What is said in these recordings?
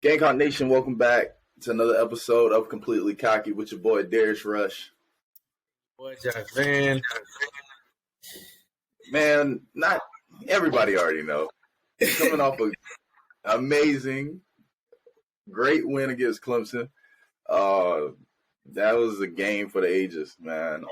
Gamecock Nation, welcome back to another episode of Completely Cocky with your boy Darius Rush. What's up, man? Man, not everybody already know. Coming off an amazing, great win against Clemson. That was a game for the ages, man.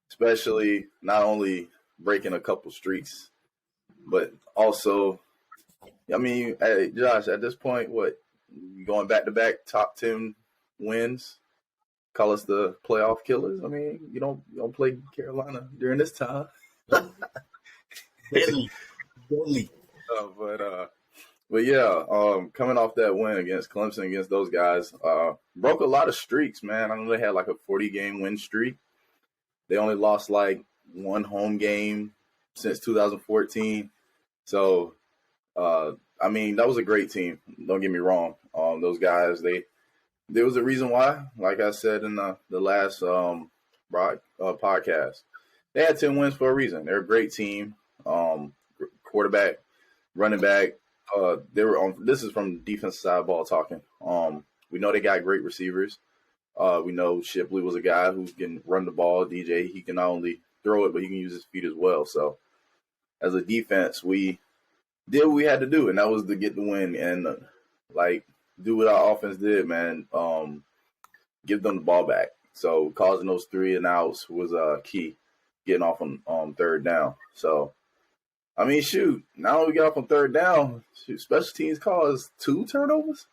Especially not only breaking a couple streaks, but also, I mean, hey, Josh, at this point, what, going back-to-back top 10 wins? Call us the playoff killers? I mean, you don't play Carolina during this time. Deadly. But yeah, coming off that win against Clemson, against those guys, broke a lot of streaks, man. I know they had like a 40-game win streak. They only lost like one home game since 2014. So, I mean, that was a great team. Don't get me wrong. Those guys, there was a reason why, like I said in the last podcast, they had 10 wins for a reason. They're a great team. Quarterback, running back. They were on. This is from defensive side of ball talking. We know they got great receivers. We know Shipley was a guy who can run the ball. DJ, he can not only throw it, but he can use his feet as well. So, as a defense, we did what we had to do, and that was to get the win and do what our offense did, man. Give them the ball back. So causing those 3 and outs was key, getting off on third down. So, I mean, shoot, not only we got off on third down, special teams caused 2 turnovers.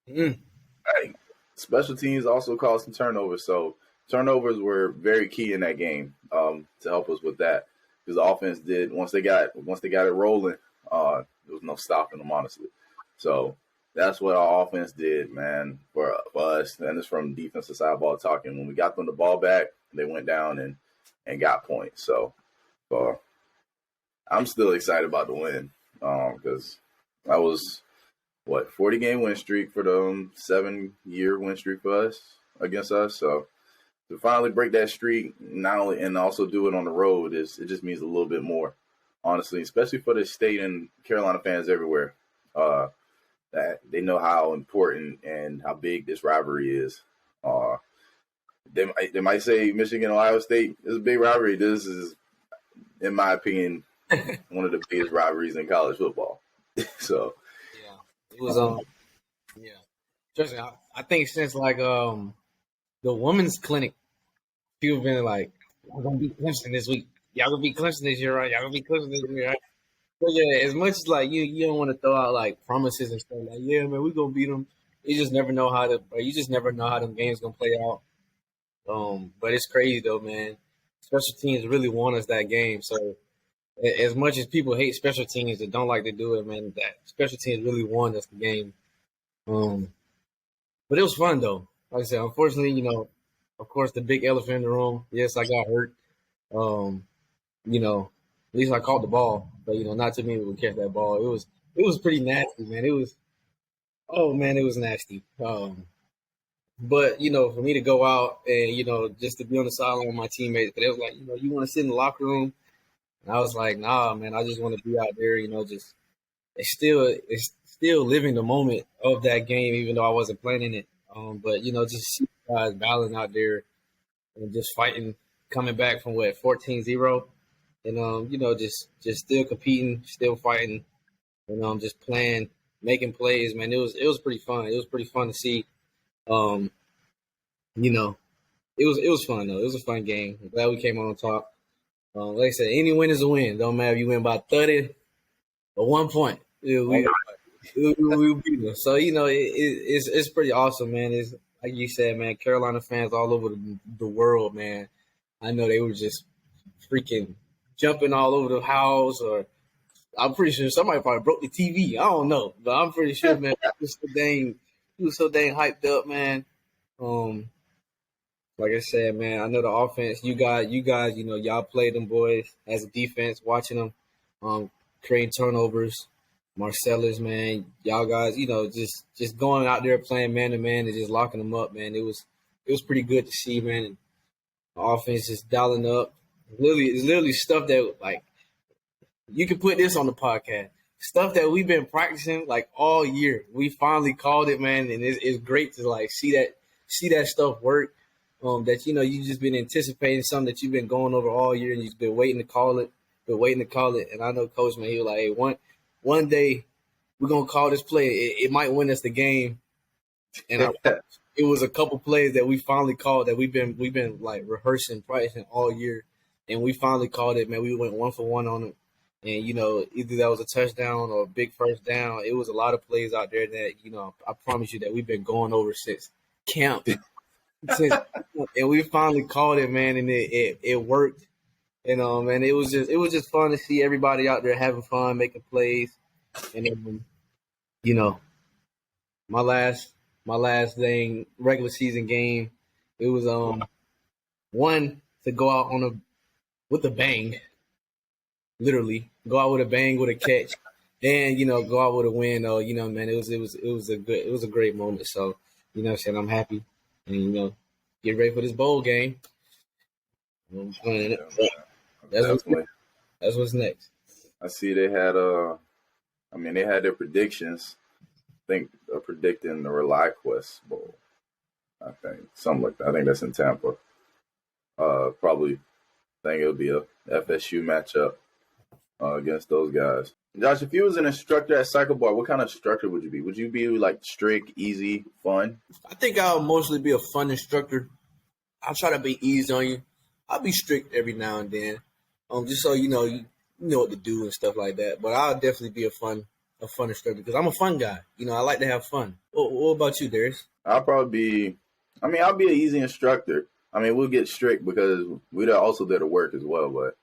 Right. Special teams also caused some turnovers. So turnovers were very key in that game to help us with that, because the offense did once they got it rolling, there was no stopping them, honestly. So that's what our offense did, man, for us. And it's from defensive side ball talking. When we got them the ball back, they went down and got points. So I'm still excited about the win because that was, 40-game win streak for the 7-year win streak for us against us. So to finally break that streak, not only and also do it on the road, it just means a little bit more, honestly, especially for the state and Carolina fans everywhere. That they know how important and how big this rivalry is. They might say Michigan, Ohio State is a big rivalry. This is, in my opinion, one of the biggest rivalries in college football. So, yeah, it was yeah. Trust me, I think since like the women's clinic, people have been like, "We're gonna beat Clemson this week. Y'all gonna beat Clemson this year, right? Y'all gonna beat Clemson this year, right?" But yeah, as much as like you don't want to throw out like promises and stuff like, yeah, man, we're gonna beat them. You just never know how them games gonna play out. But it's crazy though, man. Special teams really won us that game. So as much as people hate special teams and don't like to do it, man, that special teams really won us the game. But it was fun though. Like I said, unfortunately, of course, the big elephant in the room. Yes, I got hurt. At least I caught the ball, but not too many would catch that ball. It was pretty nasty, man. It was nasty. But for me to go out and just to be on the sideline with my teammates, but it was like you want to sit in the locker room, and I was like, nah, man, I just want to be out there. Just it's still living the moment of that game, even though I wasn't playing in it. But just see guys battling out there and just fighting, coming back from 14-0. And just still competing, still fighting, and just playing, making plays, man. It was pretty fun. It was pretty fun to see. It was fun though. It was a fun game. I'm glad we came on top. Like I said, any win is a win. Don't matter if you win by 30 or 1 point. We beat them. So it's pretty awesome, man. It's like you said, man. Carolina fans all over the world, man. I know they were just freaking jumping all over the house, or I'm pretty sure somebody probably broke the TV. I don't know, but I'm pretty sure, man, he was so dang hyped up, man. Like I said, man, I know the offense. You guys, y'all played them boys as a defense, watching them creating turnovers. Marcellus, man, y'all guys, just going out there playing man to man and just locking them up, man. It was pretty good to see, man. And the offense is dialing up. It's literally stuff that like you can put this on the podcast. stuff that we've been practicing like all year. We finally called it, man, and it's great to like see that stuff work. That you just been anticipating something that you've been going over all year, and you've been waiting to call it, And I know Coach, man, he was like, hey, one day we're gonna call this play. It might win us the game. And it was a couple plays that we finally called that we've been like rehearsing, practicing all year, and we finally called it, man. We went 1 for 1 on it. And, either that was a touchdown or a big first down. It was a lot of plays out there that, I promise you that we've been going over since camp. And we finally called it, man, and it worked. And and it was just fun to see everybody out there having fun, making plays. And then, my last thing, regular season game, it was one to go out with a bang. Literally go out with a bang, with a catch, and go out with a win. Man, it was a great moment. So saying I'm happy, and get ready for this bowl game. That's what's next. I see they had they had their predictions. I think predicting the ReliQuest Bowl. I think something like that. I think that's in Tampa. Probably think it'll be a FSU matchup. Against those guys. Josh, if you was an instructor at Cycle Bar, what kind of instructor would you be? Would you be like strict, easy, fun? I think I'll mostly be a fun instructor. I'll try to be easy on you. I'll be strict every now and then, just so you know what to do and stuff like that. But I'll definitely be a fun instructor because I'm a fun guy. I like to have fun. What about you, Darius? I'll be an easy instructor. We'll get strict because we're also there to work as well, but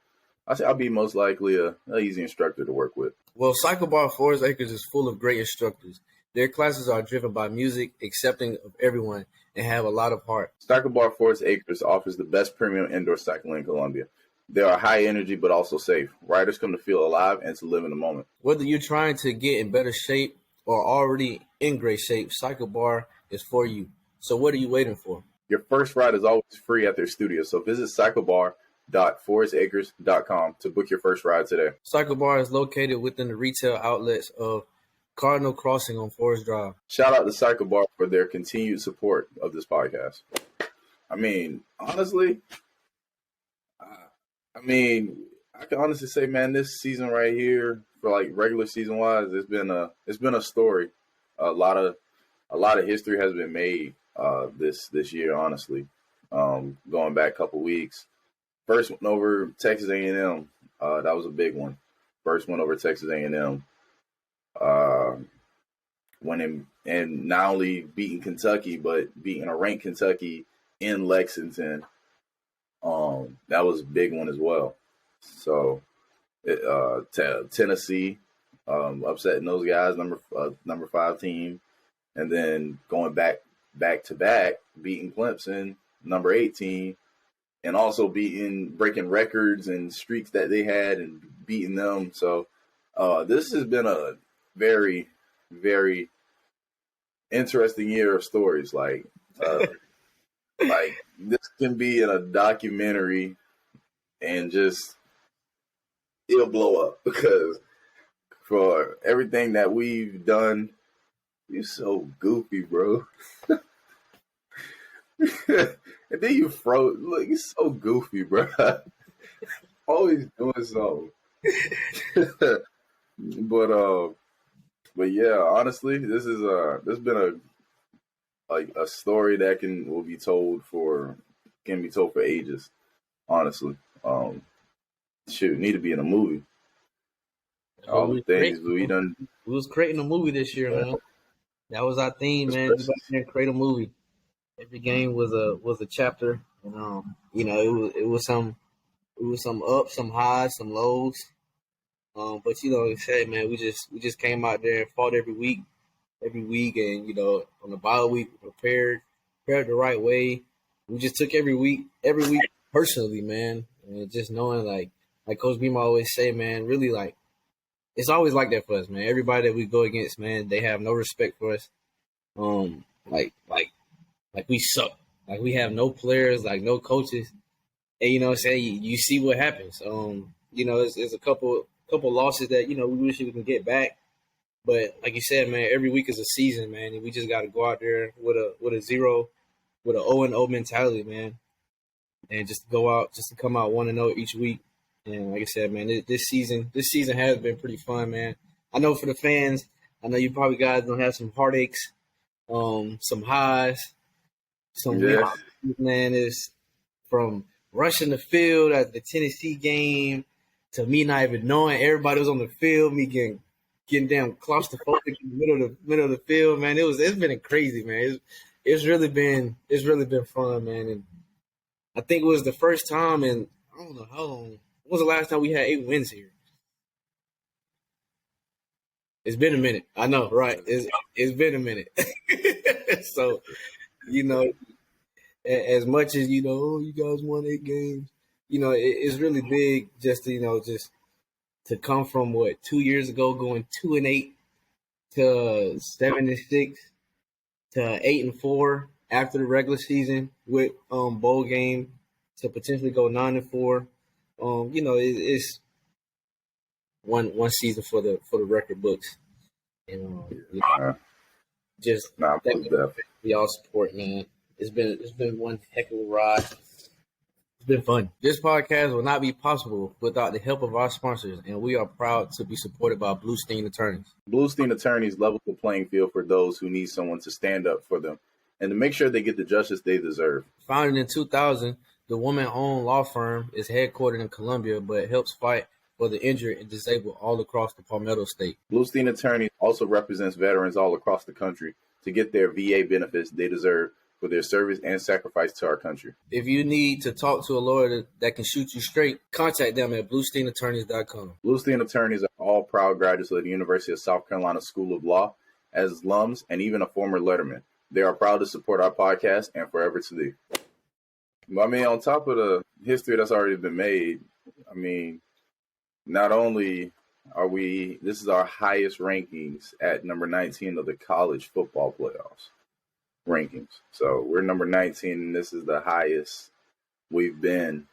I'll be most likely an easy instructor to work with. Well, Cycle Bar Forest Acres is full of great instructors. Their classes are driven by music, accepting of everyone, and have a lot of heart. Cycle Bar Forest Acres offers the best premium indoor cycling in Columbia. They are high energy but also safe. Riders come to feel alive and to live in the moment. Whether you're trying to get in better shape or already in great shape, Cycle Bar is for you. So what are you waiting for? Your first ride is always free at their studio, so visit cyclebar.forestacres.com to book your first ride today. Cycle Bar is located within the retail outlets of Cardinal Crossing on Forest Drive. Shout out to Cycle Bar for their continued support of this podcast. Honestly, I can honestly say, man, this season right here, for like regular season wise, it's been a story. A lot of history has been made this year, honestly. Going back a couple weeks. First one over Texas A&M. That was a big one. First one over Texas A&M. Winning and not only beating Kentucky, but beating a ranked Kentucky in Lexington. That was a big one as well. So, Tennessee upsetting those guys, number 5 team, and then going back to back, beating Clemson, number 8 team, and also breaking records and streaks that they had and beating them. So, this has been a very, very interesting year of stories. Like this can be in a documentary and just it'll blow up because for everything that we've done, you're so goofy, bro. And then you froze. Look, you're so goofy, bro. Always doing something. But yeah, honestly, this has been a story that will be told for ages. Honestly, need to be in a movie. All the things we done. We was creating a movie this year, man. That was our theme, man. We got here and create a movie. Every game was a chapter, and it was some ups, some highs, some lows. But like I said, man, we just came out there and fought every week, and on the bye week prepared the right way. We just took every week personally, man, and just knowing like Coach Beam always say, man, really like it's always like that for us, man. Everybody that we go against, man, they have no respect for us. Like we suck, like we have no players, like no coaches, and you see what happens. There's a couple losses that we wish we can get back, But like you said, man, every week is a season, man, and we just got to go out there with a 0 mentality, man, and just go out, just to come out 1-0 each week. And like I said, man, this season has been pretty fun, man. I know for the fans, I know you probably guys gonna have some heartaches, some highs, some Yeah. man, is from rushing the field at the Tennessee game to me not even knowing everybody was on the field, me getting damn claustrophobic in the middle of the field, man. It's been crazy, man. It's really been fun, man. And I think it was the first time in I don't know how long. When was the last time we had 8 wins here? It's been a minute. I know, right? It's been a minute. So, you know, as much as oh, you guys won 8 games, it's really big just to just to come from 2 years ago going 2-8 to 7-6 to 8-4 after the regular season with bowl game to potentially go 9-4. It's one season for the record books. Just thank you for y'all support, man. It's been one heck of a ride. It's been fun. This podcast will not be possible without the help of our sponsors, and we are proud to be supported by Bluestein Attorneys. Bluestein Attorneys level the playing field for those who need someone to stand up for them and to make sure they get the justice they deserve. Founded in 2000, the woman-owned law firm is headquartered in Columbia, but helps fight for the injured and disabled all across the Palmetto State. Bluestein Attorneys also represents veterans all across the country to get their VA benefits they deserve for their service and sacrifice to our country. If you need to talk to a lawyer that can shoot you straight, contact them at bluesteinattorneys.com. Bluestein Attorneys are all proud graduates of the University of South Carolina School of Law, as alums and even a former letterman. They are proud to support our podcast and forever to thee. I mean, on top of the history that's already been made, I mean, not only are this is our highest rankings at number 19 of the college football playoffs rankings. So we're number 19, and this is the highest we've been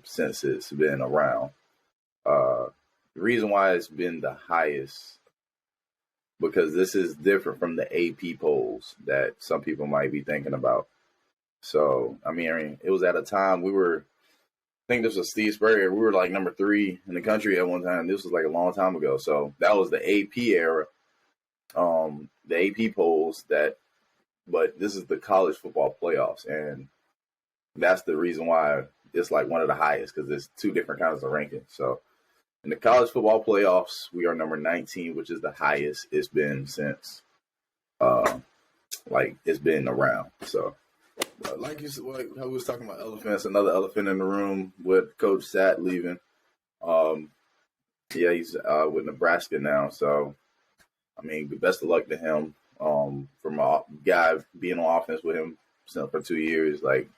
since it's been around. The reason why it's been the highest, because this is different from the AP polls that some people might be thinking about. So, I mean, it was at a time I think this was Steve Spurrier. We were like number 3 in the country at one time. This was like a long time ago. So that was the AP era, the AP polls but this is the college football playoffs. And that's the reason why it's like one of the highest, because there's 2 different kinds of rankings. So in the college football playoffs, we are number 19, which is the highest it's been since, it's been around. So, like you said, like how we was talking about elephants, another elephant in the room with Coach Sat leaving. He's with Nebraska now. So, I mean, best of luck to him. From a guy being on offense with him for 2 years, like,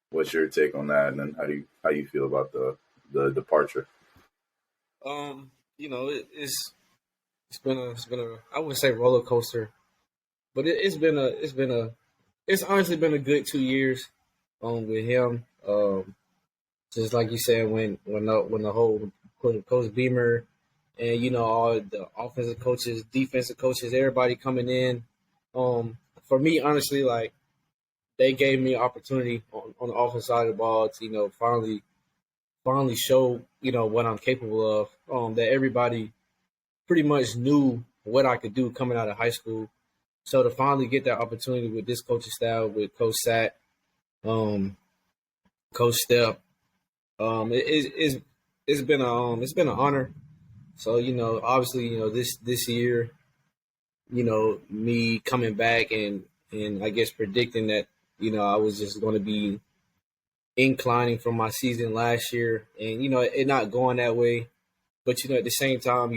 what's your take on that? And then how do you feel about the departure? It's been a I wouldn't say roller coaster, but it's honestly been a good 2 years with him. Just like you said, when the whole Coach Beamer and all the offensive coaches, defensive coaches, everybody coming in. For me, honestly, like, they gave me an opportunity on the offensive side of the ball to finally show what I'm capable of. That everybody pretty much knew what I could do coming out of high school. So to finally get that opportunity with this coaching style, with Coach Sat, Coach Step, it's been an honor. So obviously this year, me coming back and I guess predicting that I was just going to be inclining from my season last year, and it not going that way, but at the same time,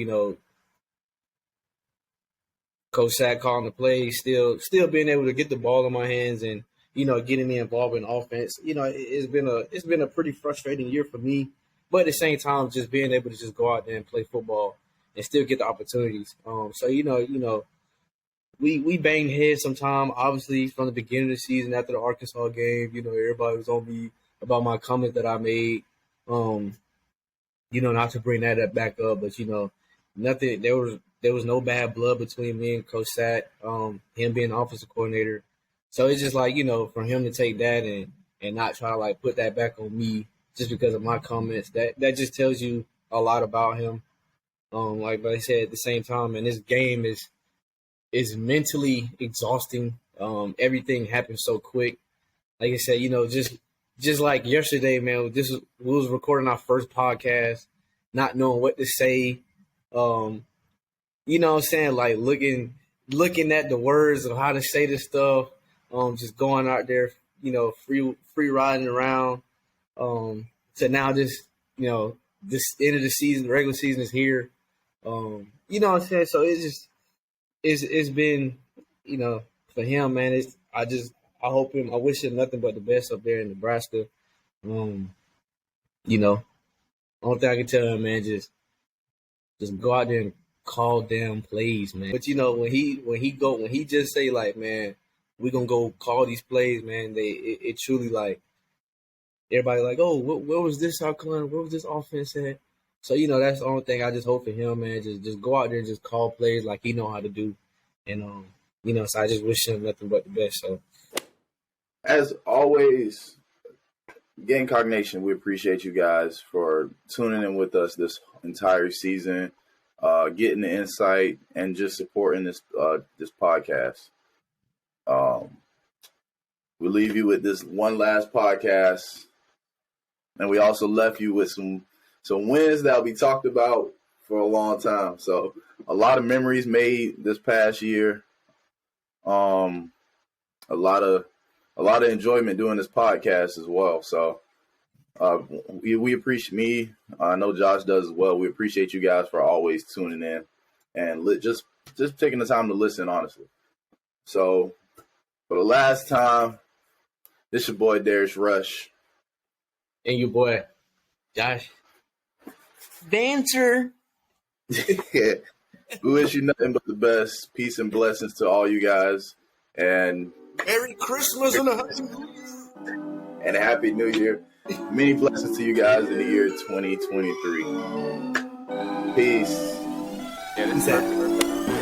Coach Sat calling the plays, still being able to get the ball in my hands and getting me involved in offense. It's been a pretty frustrating year for me, but at the same time, just being able to just go out there and play football and still get the opportunities. So we banged heads sometime. Obviously, from the beginning of the season after the Arkansas game, everybody was on me about my comment that I made. Not to bring that back up, but nothing. There was there was no bad blood between me and Coach Sat, him being the offensive coordinator. So it's just like, for him to take that and not try to like put that back on me just because of my comments, that just tells you a lot about him. But I said at the same time, and this game is mentally exhausting. Everything happens so quick. Like I said, just like yesterday, man, we was recording our first podcast, not knowing what to say. You know what I'm saying? Like looking at the words of how to say this stuff, just going out there, free riding around. To now this end of the season, the regular season is here. You know what I'm saying? So it's been, for him, man, I wish him nothing but the best up there in Nebraska. Only thing I can tell him, man, just go out there and call damn plays, man. But when he just say like, man, we gonna go call these plays, man, it truly like everybody like, oh, where was this outcome? Where was this offense at? So that's the only thing I just hope for him, man. Just go out there and just call plays like he know how to do, and so I just wish him nothing but the best. So as always, Gamecock Nation, we appreciate you guys for tuning in with us this entire season, getting the insight and just supporting this podcast. We leave you with this one last podcast, and we also left you with some wins that will be talked about for a long time. So a lot of memories made this past year. A lot of enjoyment doing this podcast as well. So we appreciate I know Josh does as well. We appreciate you guys for always tuning in and just taking the time to listen, honestly. So for the last time, this your boy Darius Rush. And your boy Josh Banter. We wish you nothing but the best. Peace and blessings to all you guys. And Merry Christmas and a Happy New Year. Many blessings to you guys in the year 2023. Peace. Yeah, this is perfect.